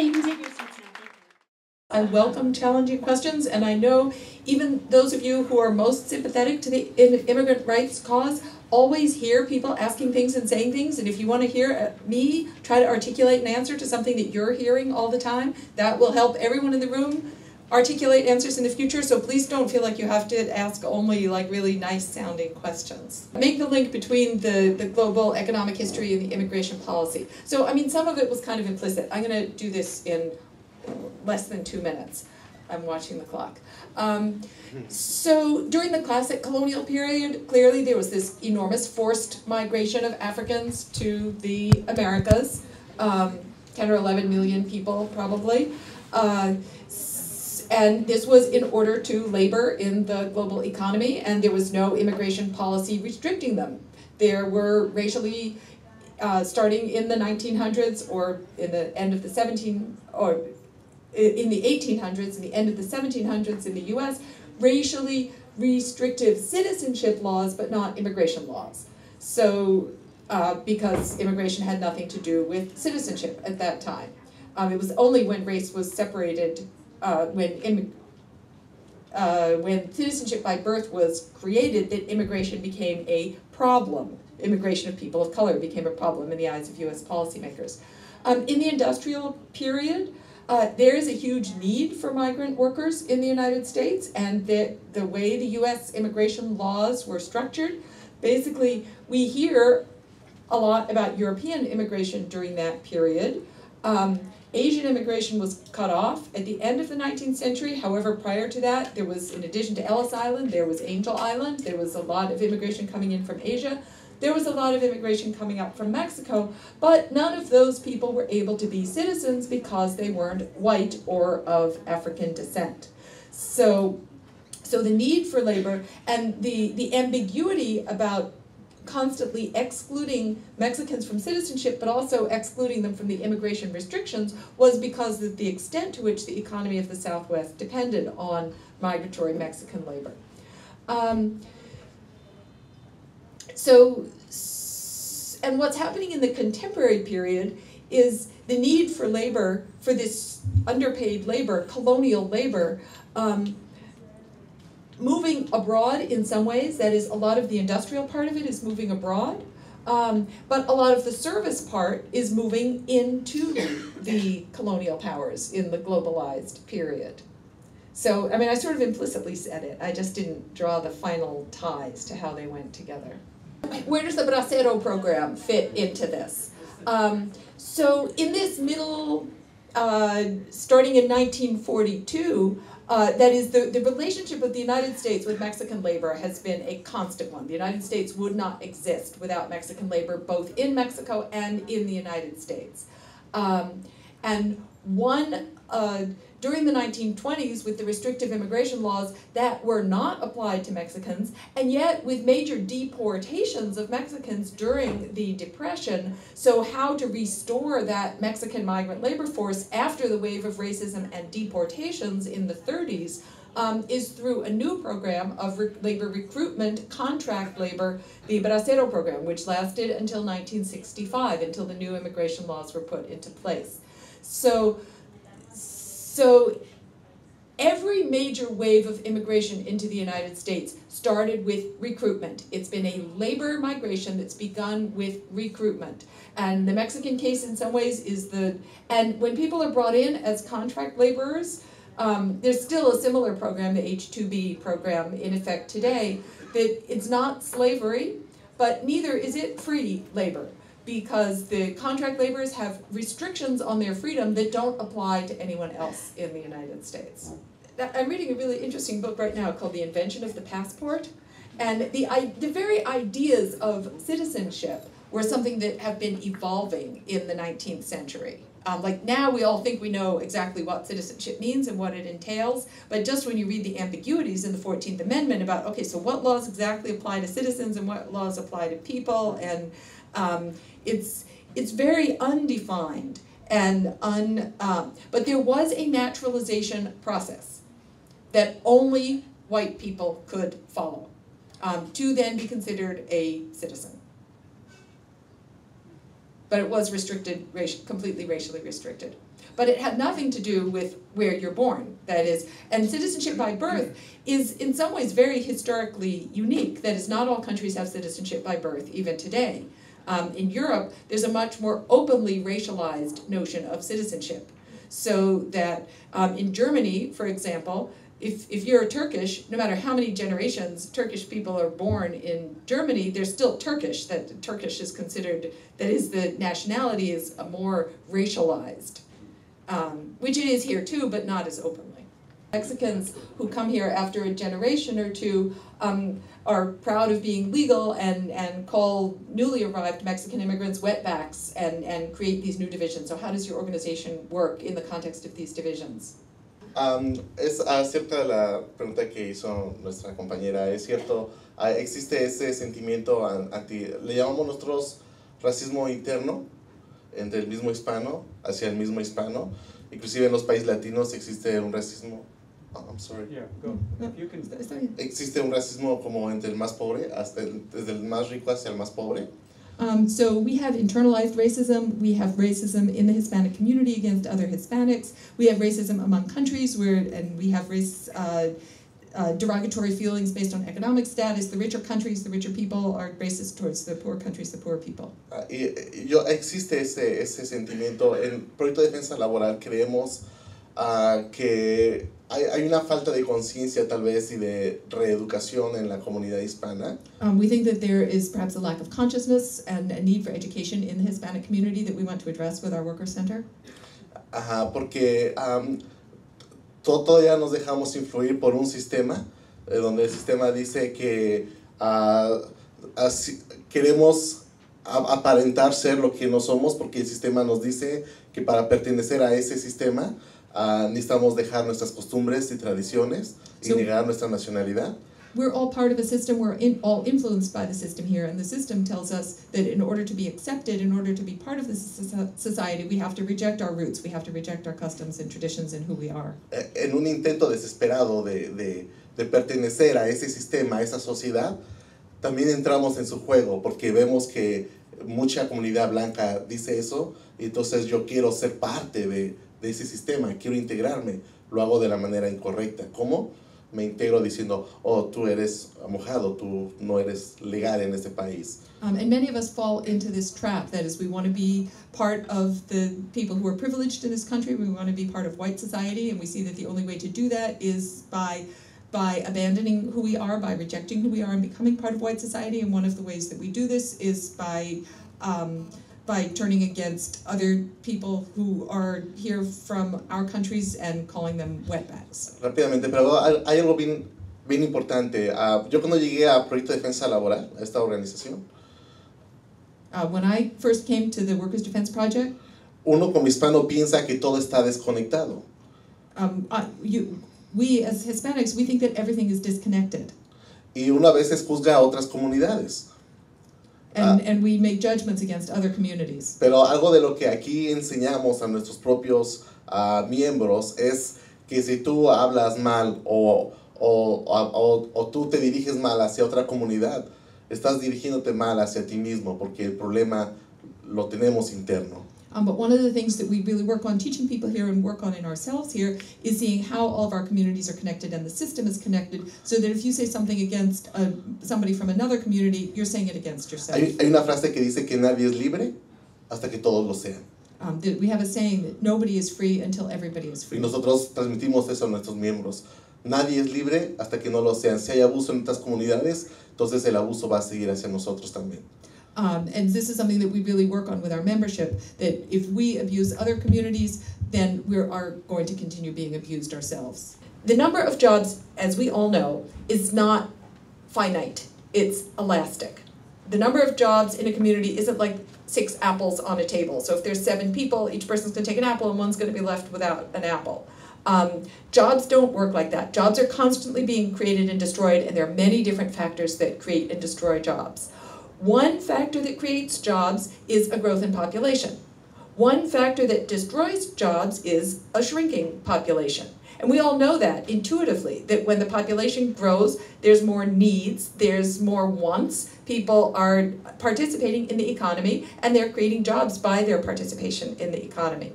you can take your seats now. I welcome challenging questions, and I know even those of you who are most sympathetic to the immigrant rights cause always hear people asking things and saying things, and if you want to hear me try to articulate an answer to something that you're hearing all the time, that will help everyone in the room articulate answers in the future, so please don't feel like you have to ask only like really nice sounding questions. Make the link between the global economic history and the immigration policy. So, I mean, some of it was kind of implicit. I'm going to do this in less than 2 minutes. I'm watching the clock. So during the classic colonial period, clearly there was this enormous forced migration of Africans to the Americas, 10 or 11 million people probably. And this was in order to labor in the global economy, and there was no immigration policy restricting them. There were racially, starting in the 1900s or in the end of the in the 1800s and the end of the 1700s in the US, racially restrictive citizenship laws, but not immigration laws. So, because immigration had nothing to do with citizenship at that time. It was only when race was separated, when citizenship by birth was created, that immigration became a problem. Immigration of people of color became a problem in the eyes of US policymakers. In the industrial period, there is a huge need for migrant workers in the United States, and the way the US immigration laws were structured, basically we hear a lot about European immigration during that period. Asian immigration was cut off at the end of the 19th century. However, prior to that, there was, in addition to Ellis Island, there was Angel Island. There was a lot of immigration coming in from Asia. There was a lot of immigration coming up from Mexico, but none of those people were able to be citizens because they weren't white or of African descent. So the need for labor and the ambiguity about constantly excluding Mexicans from citizenship, but also excluding them from the immigration restrictions, was because of the extent to which the economy of the Southwest depended on migratory Mexican labor. And what's happening in the contemporary period is the need for labor, for this underpaid labor, colonial labor, moving abroad in some ways. That is, a lot of the industrial part of it is moving abroad, but a lot of the service part is moving into the colonial powers in the globalized period. So, I mean, I sort of implicitly said it. I just didn't draw the final ties to how they went together. Where does the Bracero program fit into this? So in this middle, starting in 1942, that is, the relationship of the United States with Mexican labor has been a constant one. The United States would not exist without Mexican labor, both in Mexico and in the United States. During the 1920s, with the restrictive immigration laws that were not applied to Mexicans, and yet with major deportations of Mexicans during the Depression, so how to restore that Mexican migrant labor force after the wave of racism and deportations in the 30s is through a new program of labor recruitment, contract labor, the Bracero program, which lasted until 1965, until the new immigration laws were put into place. So every major wave of immigration into the United States started with recruitment. It's been a labor migration that's begun with recruitment. And the Mexican case in some ways is and when people are brought in as contract laborers, there's still a similar program, the H-2B program, in effect today, that it's not slavery, but neither is it free labor, because the contract laborers have restrictions on their freedom that don't apply to anyone else in the United States. I'm reading a really interesting book right now called The Invention of the Passport, and the very ideas of citizenship were something that have been evolving in the 19th century. Like now we all think we know exactly what citizenship means and what it entails, but just when you read the ambiguities in the 14th Amendment about, okay, so what laws exactly apply to citizens and what laws apply to people, and it's very undefined, and but there was a naturalization process that only white people could follow to then be considered a citizen. But it was restricted, completely racially restricted. but it had nothing to do with where you're born, that is. And citizenship by birth is in some ways very historically unique. That is, not all countries have citizenship by birth, even today. In Europe, there's a much more openly racialized notion of citizenship. So that in Germany, for example, if you're Turkish, no matter how many generations Turkish people are born in Germany, they're still Turkish. That Turkish is considered, that is, the nationality is more racialized, which it is here too, but not as openly. Mexicans who come here after a generation or two are proud of being legal and call newly arrived Mexican immigrants wetbacks and create these new divisions. So how does your organization work in the context of these divisions? Es acerca de la pregunta que hizo nuestra compañera. Es cierto, existe ese sentimiento le llamamos nosotros racismo interno entre el mismo hispano hacia el mismo hispano. Inclusive en los países latinos existe un racismo. I'm sorry. Yeah, go. You can. Existe un racismo como entre el más pobre, desde el más rico hacia el más pobre. So we have internalized racism, we have racism in the Hispanic community against other Hispanics, we have racism among countries, and we have derogatory feelings based on economic status. The richer countries, the richer people are racist towards the poor countries, the poor people. Existe ese sentimiento. En Proyecto de Defensa Laboral creemos que hay una falta de conciencia tal vez y de reeducación en la comunidad hispana. We think that there is perhaps a lack of consciousness and a need for education in the Hispanic community that we want to address with our Worker Center. Porque todavía nos dejamos influir por un sistema donde el sistema dice que queremos aparentar ser lo que no somos, porque el sistema nos dice que para pertenecer a ese sistema necesitamos dejar nuestras costumbres y tradiciones y negar nuestra nacionalidad. We're all part of a system, we're all influenced by the system here, and the system tells us that in order to be accepted, in order to be part of the society, we have to reject our roots, we have to reject our customs and traditions and who we are. En un intento desesperado de pertenecer a ese sistema, a esa sociedad, también entramos en su juego, porque vemos que mucha comunidad blanca dice eso, y entonces yo quiero ser parte de ese sistema, quiero integrarme, lo hago de la manera incorrecta. ¿Cómo? Me integro diciendo, oh, tú eres mojado, tú no eres legal en este país. And many of us fall into this trap, that is, we want to be part of the people who are privileged in this country, we want to be part of white society, and we see that the only way to do that is by abandoning who we are, by rejecting who we are and becoming part of white society, and one of the ways that we do this is by turning against other people who are here from our countries and calling them wetbacks. Rápidamente, pero hay algo bien importante. Yo cuando llegué a Proyecto de Defensa Laboral, a esta organización, when I first came to the Workers' Defense Project, uno como hispano piensa que todo está desconectado. We as Hispanics, we think that everything is disconnected. Y uno a veces juzga a otras comunidades. And we make judgments against other communities. Pero algo de lo que aquí enseñamos a nuestros propios miembros es que si tú hablas mal o tú te diriges mal hacia otra comunidad, estás dirigiéndote mal hacia ti mismo, porque el problema lo tenemos interno. But one of the things that we really work on teaching people here and work on in ourselves here is seeing how all of our communities are connected and the system is connected, so that if you say something against somebody from another community, you're saying it against yourself. Hay una frase que dice que nadie es libre hasta que todos lo sean. We have a saying that nobody is free until everybody is free. Y nosotros transmitimos eso a nuestros miembros. Nadie es libre hasta que no lo sean. Si hay abuso en estas comunidades, entonces el abuso va a seguir hacia nosotros también. And this is something that we really work on with our membership, that if we abuse other communities, then we are going to continue being abused ourselves. The number of jobs, as we all know, is not finite. It's elastic. The number of jobs in a community isn't like 6 apples on a table. So if there's 7 people, each person's going to take an apple and one's going to be left without an apple. Jobs don't work like that. Jobs are constantly being created and destroyed, and there are many different factors that create and destroy jobs. One factor that creates jobs is a growth in population. One factor that destroys jobs is a shrinking population. And we all know that intuitively, that when the population grows, there's more needs, there's more wants, people are participating in the economy, and they're creating jobs by their participation in the economy.